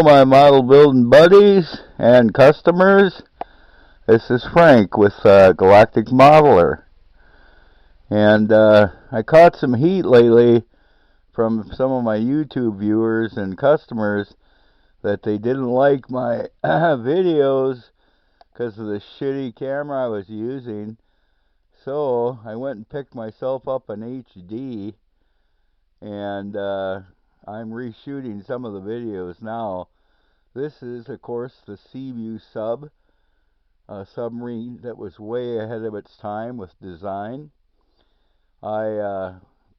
my model building buddies and customers. This is Frank with Galactic Modeler. And I caught some heat lately from some of my YouTube viewers and customers that they didn't like my videos because of the shitty camera I was using. So I went and picked myself up an HD, and I'm reshooting some of the videos now. This is, of course, the Seaveiw sub, a submarine that was way ahead of its time with design. I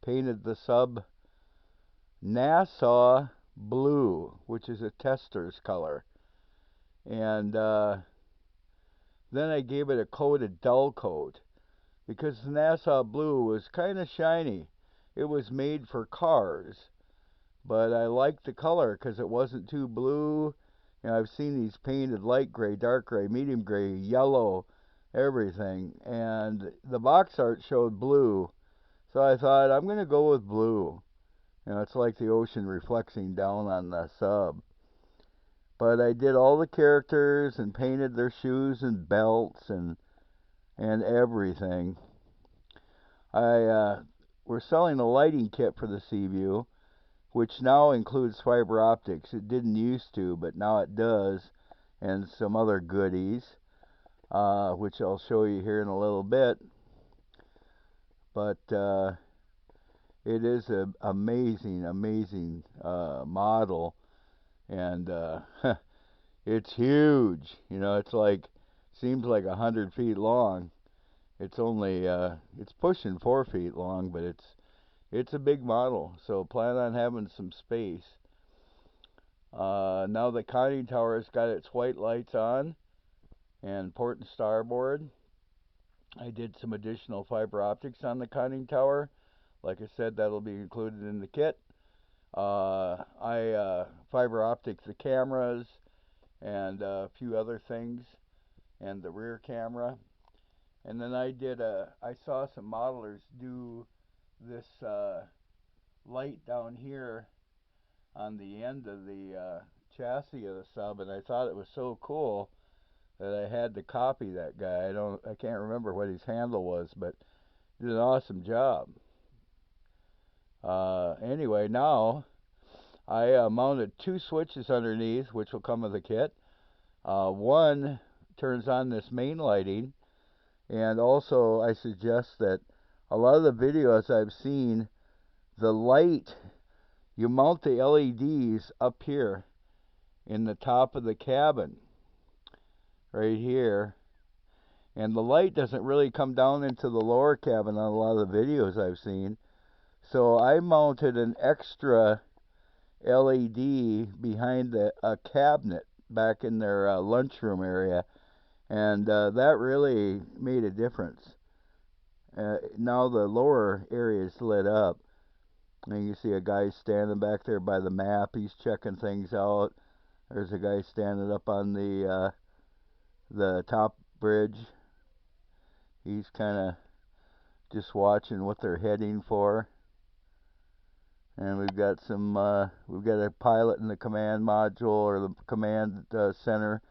painted the sub NASA blue, which is a tester's color. And then I gave it a coat of dull coat because the NASA blue was kind of shiny. It was made for cars, but I liked the color because it wasn't too blue. You know, I've seen these painted light gray, dark gray, medium gray, yellow, everything. And the box art showed blue. So I thought, I'm going to go with blue. You know, it's like the ocean reflecting down on the sub. But I did all the characters and painted their shoes and belts and everything. We're selling a lighting kit for the Seaveiw, which now includes fiber optics. It didn't used to, but now it does, and some other goodies, which I'll show you here in a little bit. But it is an amazing model, and it's huge. You know, it's like, seems like 100 feet long. It's only it's pushing 4 feet long, but it's a big model, so plan on having some space. Now the conning tower has got its white lights on and port and starboard. I did some additional fiber optics on the conning tower. Like I said, that'll be included in the kit. I fiber optic the cameras and a few other things, and the rear camera. And then I saw some modelers do this light down here on the end of the chassis of the sub, and I thought it was so cool that I had to copy that guy. I can't remember what his handle was, but he did an awesome job. Anyway, now I mounted 2 switches underneath, which will come with the kit. One turns on this main lighting, and also I suggest that a lot of the videos I've seen, the light, you mount the LEDs up here in the top of the cabin, right here, and the light doesn't really come down into the lower cabin on a lot of the videos I've seen. So I mounted an extra LED behind a cabinet back in their lunchroom area, and that really made a difference. Now the lower area is lit up, and you see a guy standing back there by the map. He's checking things out. There's a guy standing up on the top bridge. He's kind of just watching what they're heading for. And we've got a pilot in the command module, or the command center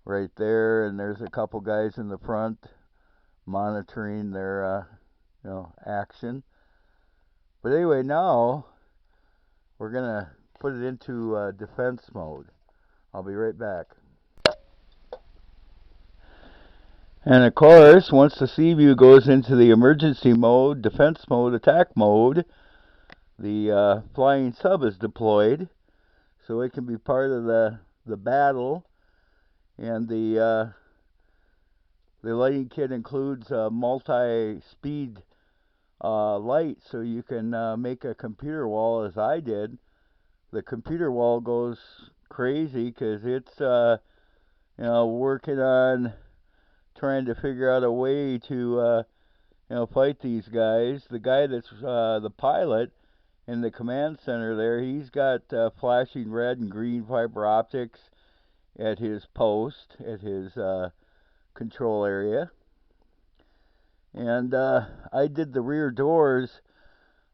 right there, and there's a couple guys in the front monitoring their action. But anyway, now we're gonna put it into defense mode. I'll be right back. And of course, once the Seaveiw goes into the emergency mode, defense mode, attack mode, the flying sub is deployed, so it can be part of the battle. And the lighting kit includes a multi-speed light, so you can make a computer wall, as I did. The computer wall goes crazy because it's working on trying to figure out a way to fight these guys. The guy that's the pilot in the command center there, he's got flashing red and green fiber optics at his post, at his control area. And I did the rear doors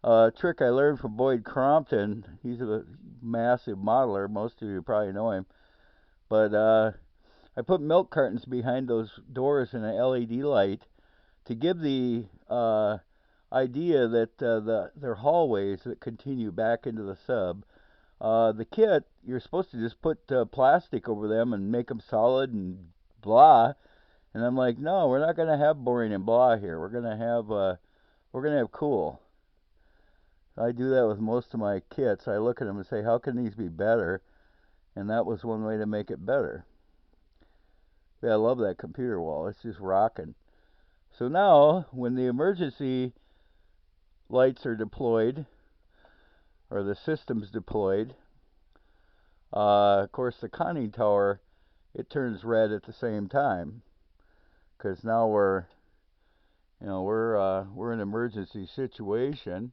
A trick I learned from Boyd Crompton. He's a massive modeler. Most of you probably know him. But I put milk cartons behind those doors in an LED light to give the idea that they're hallways that continue back into the sub. The kit, you're supposed to just put plastic over them and make them solid and blah. And I'm like, no, we're not gonna have boring and blah here. We're gonna have cool. I do that with most of my kits. I look at them and say, how can these be better? And that was one way to make it better. Yeah, I love that computer wall. It's just rocking. So now, when the emergency lights are deployed, or the system's deployed, of course the conning tower, it turns red at the same time, because now we're in an emergency situation,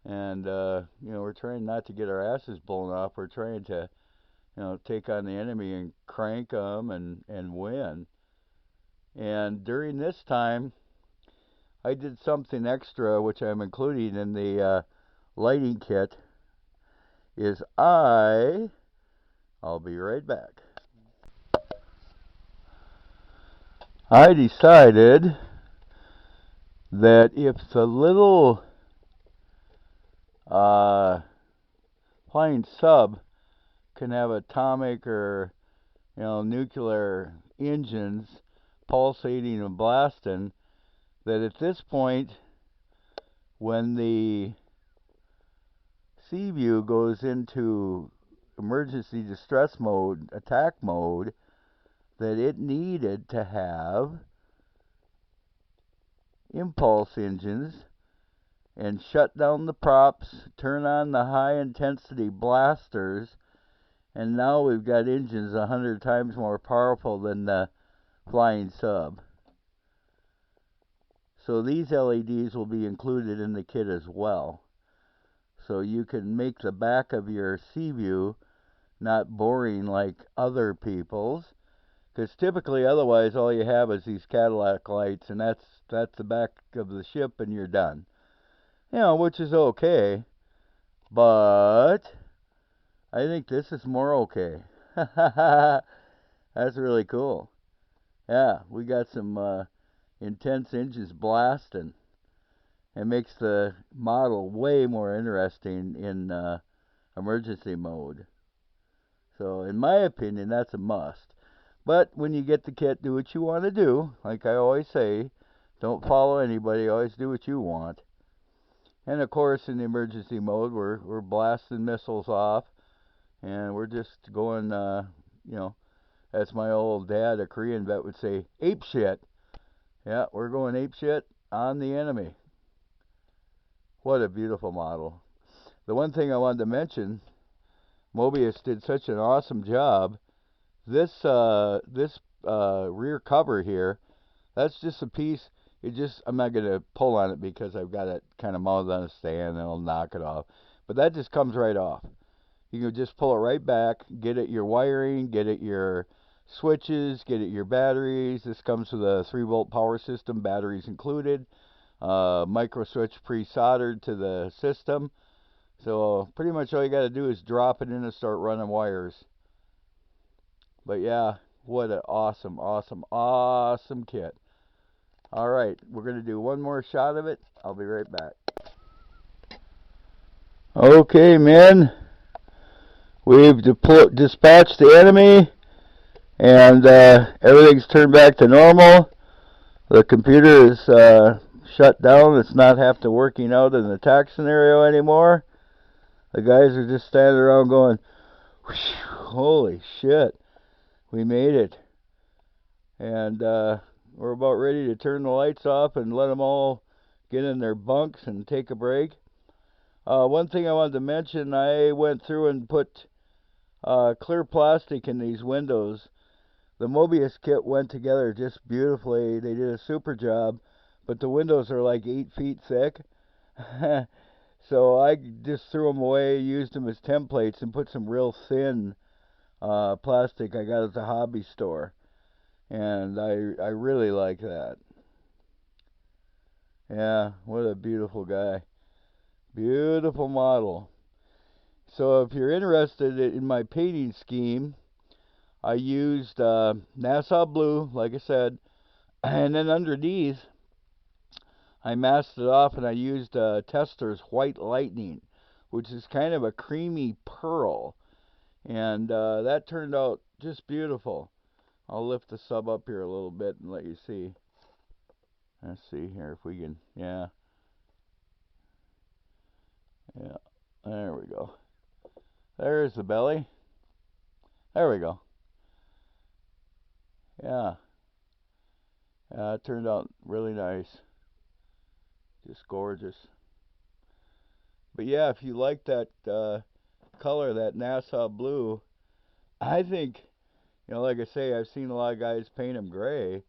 and we're trying not to get our asses blown off. We're trying to take on the enemy and crank them and win. And during this time, I did something extra, which I'm including in the lighting kit. I'll be right back. I decided that if the little flying sub can have atomic or nuclear engines pulsating and blasting, that at this point, when the Seaveiw goes into emergency distress mode, attack mode, that it needed to have impulse engines and shut down the props, turn on the high intensity blasters, and now we've got engines 100 times more powerful than the flying sub. So these LEDs will be included in the kit as well. So you can make the back of your Seaveiw not boring like other people's, because typically otherwise all you have is these Cadillac lights, and that's the back of the ship and you're done. Which is okay, but I think this is more okay. That's really cool. Yeah, we got some intense engines blasting. It makes the model way more interesting in emergency mode. So in my opinion, that's a must. But when you get the kit, do what you want to do. Like I always say, don't follow anybody, always do what you want. And of course, in the emergency mode, we're blasting missiles off, and we're just going, as my old dad, a Korean vet, would say, ape shit. Yeah, we're going ape shit on the enemy. What a beautiful model. The one thing I wanted to mention, Mobius did such an awesome job. This rear cover here, that's just a piece. I'm not going to pull on it because I've got it kind of mounted on a stand and I'll knock it off. But that just comes right off. You can just pull it right back, get it your wiring, get it your switches, get it your batteries. This comes with a 3-volt power system, batteries included. Micro switch pre-soldered to the system. So pretty much all you got to do is drop it in and start running wires. But yeah, what an awesome, awesome, awesome kit. Alright, we're going to do one more shot of it. I'll be right back. Okay, men. We've dispatched the enemy, and everything's turned back to normal. The computer is shut down. It's not working out in the attack scenario anymore. The guys are just standing around going, holy shit, we made it. And we're about ready to turn the lights off and let them all get in their bunks and take a break. One thing I wanted to mention, I went through and put clear plastic in these windows. The Mobius kit went together just beautifully. They did a super job, but the windows are like 8 feet thick. So I just threw them away, used them as templates, and put some real thin plastic I got at the hobby store. And I really like that. Yeah, what a beautiful guy. Beautiful model. So if you're interested in my painting scheme, I used Nassau blue, like I said, and then underneath I masked it off and I used Tester's White Lightning, which is kind of a creamy pearl, and that turned out just beautiful. I'll lift the sub up here a little bit and let you see. Let's see here if we can, yeah, there we go. There's the belly. There we go. Yeah, it turned out really nice. Just gorgeous. But yeah, if you like that color, that Nassau blue, I think, like I say, I've seen a lot of guys paint them gray,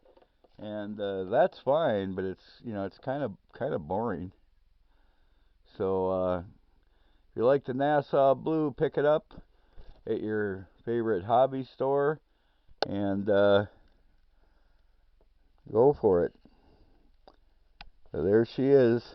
and that's fine, but it's kind of boring. So if you like the Nassau blue, pick it up at your favorite hobby store and go for it. So there she is.